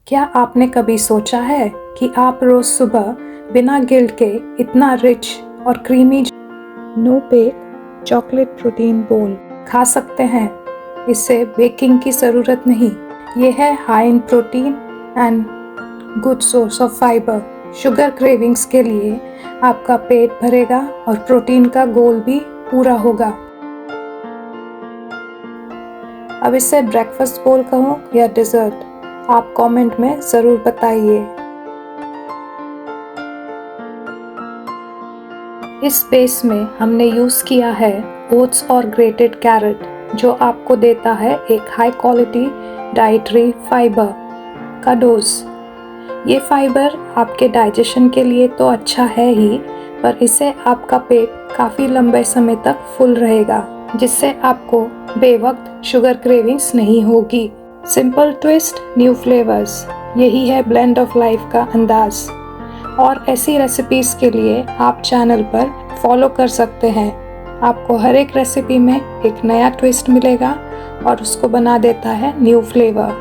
क्या आपने कभी सोचा है कि आप रोज सुबह बिना गिल्ट के इतना रिच और creamy no bake chocolate protein bowl खा सकते हैं? इससे बेकिंग की ज़रूरत नहीं। ये है high in protein and good source of fibre. Sugar cravings के लिए आपका पेट भरेगा और प्रोटीन का गोल भी पूरा होगा। अब इसे ब्रेकफास्ट बोल कहूँ या डिज़र्ट, आप कमेंट में ज़रूर बताइए। इस बेस में हमने यूज़ किया है ओट्स और ग्रेटेड कैरेट, जो आपको देता है एक हाई क्वालिटी डाइटरी फाइबर का डोज। ये फाइबर आपके डाइजेशन के लिए तो अच्छा है ही, पर इससे आपका पेट काफ़ी लंबे समय तक फुल रहेगा, जिससे आपको बेवक्त शुगर क्रेविंग्स नहीं होगी। सिंपल ट्विस्ट, न्यू फ्लेवर्स, यही है ब्लेंड ऑफ लाइफ का अंदाज। और ऐसी रेसिपीज़ के लिए आप चैनल पर फॉलो कर सकते हैं। आपको हर एक रेसिपी में एक नया ट्विस्ट मिलेगा और उसको बना देता है न्यू फ्लेवर।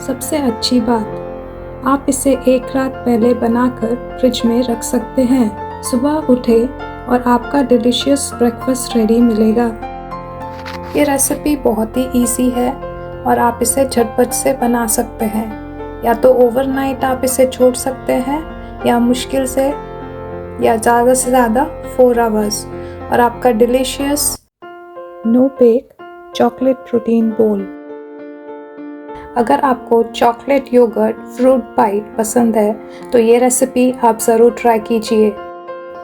सबसे अच्छी बात, आप इसे एक रात पहले बनाकर फ्रिज में रख सकते हैं। सुबह उठे और आपका डिलीशियस ब्रेकफास्ट रेडी मिलेगा। ये रेसिपी बहुत ही इजी है और आप इसे झटपट से बना सकते हैं। या तो ओवरनाइट आप इसे छोड़ सकते हैं, या मुश्किल से या ज़्यादा से ज़्यादा 4 आवर्स, और आपका delicious no bake chocolate protein bowl. अगर आपको चॉकलेट योगर्ट फ्रूट बाइट पसंद है तो ये रेसिपी आप ज़रूर ट्राई कीजिए।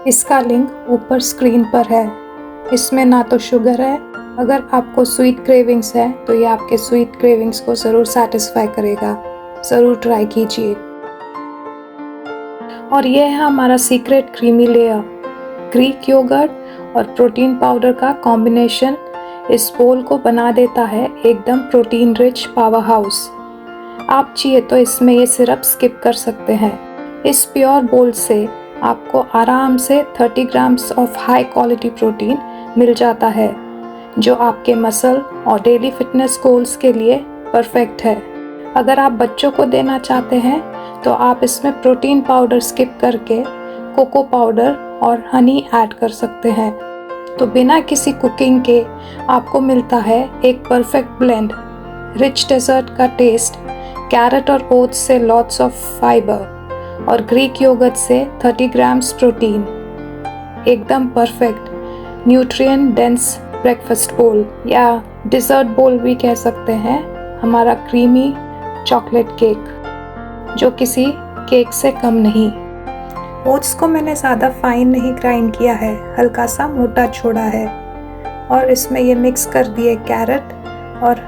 इसका लिंक ऊपर स्क्रीन पर है। इसमें ना तो शुगर है। अगर आपको स्वीट क्रेविंग्स है तो ये आपके स्वीट क्रेविंग्स को ज़रूर सेटिस्फाई करेगा। ज़रूर ट्राई कीजिए। और ये है हमारा secret creamy layer. Greek yogurt और प्रोटीन पाउडर का कॉम्बिनेशन इस बोल को बना देता है एकदम प्रोटीन रिच पावर हाउस। आप चाहिए तो इसमें ये सिरप स्किप कर सकते हैं। इस प्योर बोल से आपको आराम से 30 grams of high quality protein मिल जाता है, जो आपके मसल और डेली फिटनेस गोल्स के लिए परफेक्ट है। अगर आप बच्चों को देना चाहते हैं तो आप इसमें प्रोटीन पाउडर स्किप करके कोको पाउडर और हनी ऐड कर सकते हैं। तो बिना किसी कुकिंग के आपको मिलता है एक परफेक्ट ब्लेंड, रिच डेजर्ट का टेस्ट, कैरेट और ओट्स से लॉट्स ऑफ फाइबर और ग्रीक योगर्ट से 30 ग्राम्स प्रोटीन। एकदम परफेक्ट न्यूट्रिएंट डेंस ब्रेकफास्ट बोल या डिज़र्ट बोल भी कह सकते हैं। हमारा क्रीमी चॉकलेट केक, जो किसी केक से कम नहीं। ओट्स को मैंने ज़्यादा फाइन नहीं ग्राइंड किया है, हल्का सा मोटा छोड़ा है, और इसमें ये मिक्स कर दिए कैरेट और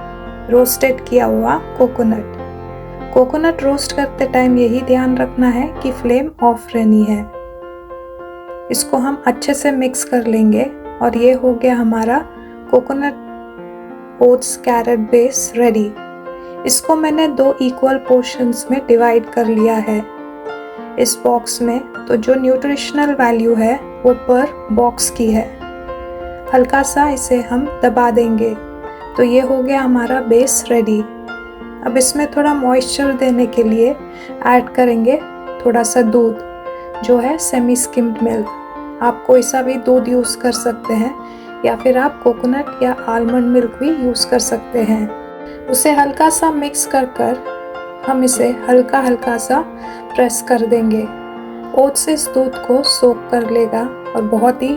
रोस्टेड किया हुआ कोकोनट। कोकोनट रोस्ट करते टाइम यही ध्यान रखना है कि फ्लेम ऑफ रहनी है। इसको हम अच्छे से मिक्स कर लेंगे और ये हो गया हमारा coconut oats carrot base ready. इसको मैंने 2 इक्वल पोर्शंस में डिवाइड कर लिया है इस बॉक्स में। तो जो न्यूट्रिशनल वैल्यू है वो पर बॉक्स की है। हल्का सा इसे हम दबा देंगे तो ये हो गया हमारा बेस रेडी। अब इसमें थोड़ा मॉइस्चर देने के लिए ऐड करेंगे थोड़ा सा दूध, जो है सेमी स्किम्ड मिल्क। आप कोई सा भी दूध यूज़ कर सकते हैं, या फिर आप कोकोनट या आलमंड मिल्क भी यूज़ कर सकते हैं। उसे हल्का सा मिक्स कर हम इसे हल्का हल्का सा प्रेस कर देंगे। ओट्स इस दूध को सोक कर लेगा और बहुत ही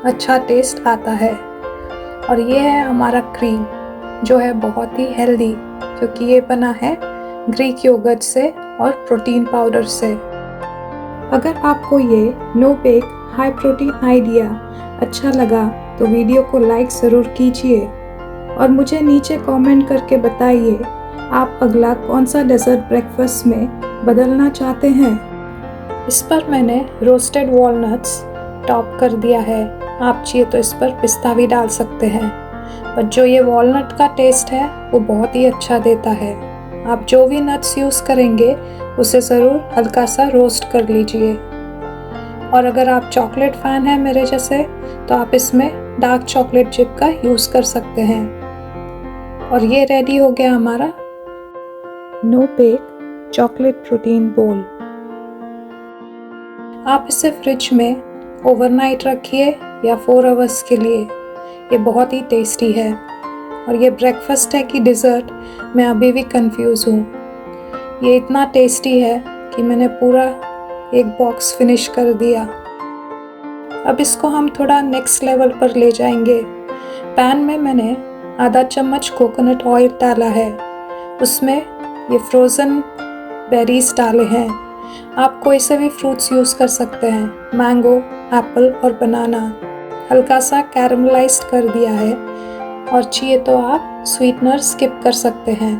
अच्छा टेस्ट आता है। और ये है हमारा क्रीम, जो है बहुत ही हेल्दी, क्योंकि ये बना है ग्रीक योगर्ट से और प्रोटीन पाउडर से। अगर आपको ये no bake high protein idea अच्छा लगा तो वीडियो को लाइक ज़रूर कीजिए और मुझे नीचे कमेंट करके बताइए आप अगला कौन सा डेजर्ट ब्रेकफास्ट में बदलना चाहते हैं। इस पर मैंने रोस्टेड वॉलनट्स टॉप कर दिया है। आप चाहिए तो इस पर पिस्ता भी डाल सकते हैं, पर जो ये वॉलनट का टेस्ट है वो बहुत ही अच्छा देता है। आप जो भी नट्स यूज़ करेंगे उसे ज़रूर हल्का सा रोस्ट कर लीजिए। और अगर आप चॉकलेट फ़ैन हैं मेरे जैसे, तो आप इसमें डार्क चॉकलेट चिप का यूज़ कर सकते हैं। और ये रेडी हो गया हमारा नो बेक चॉकलेट प्रोटीन बोल। आप इसे फ्रिज में ओवरनाइट रखिए या 4 आवर्स के लिए। ये बहुत ही टेस्टी है और ये ब्रेकफास्ट है कि डिज़र्ट, मैं अभी भी कंफ्यूज हूँ। ये इतना टेस्टी है कि मैंने पूरा एक बॉक्स फिनिश कर दिया। अब इसको हम थोड़ा नेक्स्ट लेवल पर ले जाएंगे। पैन में मैंने आधा चम्मच कोकोनट ऑयल डाला है, उसमें ये फ्रोज़न बेरीज डाले हैं। आप कोई से भी फ्रूट्स यूज़ कर सकते हैं, मैंगो, एप्पल और बनाना। हल्का सा कैरमलाइज्ड कर दिया है और चाहिए तो आप स्वीटनर स्किप कर सकते हैं।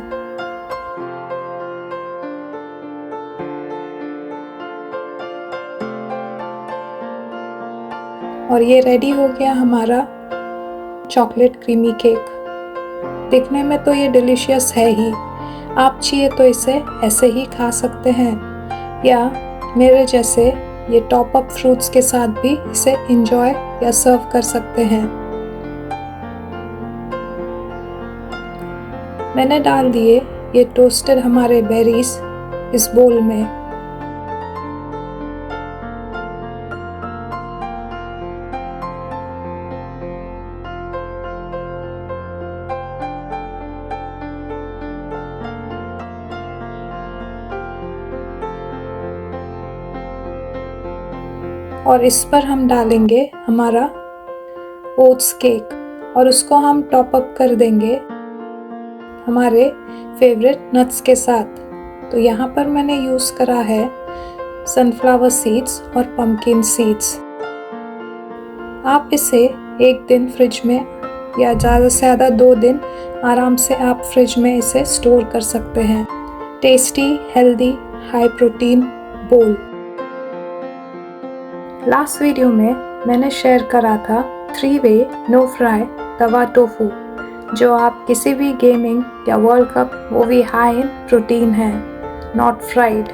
और ये रेडी हो गया हमारा चॉकलेट क्रीमी केक। दिखने में तो ये डिलीशियस है ही, आप चाहिए तो इसे ऐसे ही खा सकते हैं या मेरे जैसे ये टॉप अप फ्रूट्स के साथ भी इसे एंजॉय या सर्व कर सकते हैं। मैंने डाल दिए ये टोस्टेड हमारे बेरीज इस बोल में। और इस पर हम डालेंगे हमारा ओट्स केक और उसको हम टॉप अप कर देंगे हमारे फेवरेट नट्स के साथ। तो यहाँ पर मैंने यूज़ करा है सनफ्लावर सीड्स और पम्पकिन सीड्स। आप इसे एक दिन फ्रिज में या ज़्यादा से ज़्यादा 2 दिन आराम से आप फ्रिज में इसे स्टोर कर सकते हैं। टेस्टी, हेल्दी, हाई प्रोटीन बोल। लास्ट वीडियो में मैंने शेयर करा था 3-वे नो फ्राई तवा टोफू, जो आप किसी भी गेमिंग या वर्ल्ड कप, वो भी हाई इन प्रोटीन है, नॉट फ्राइड।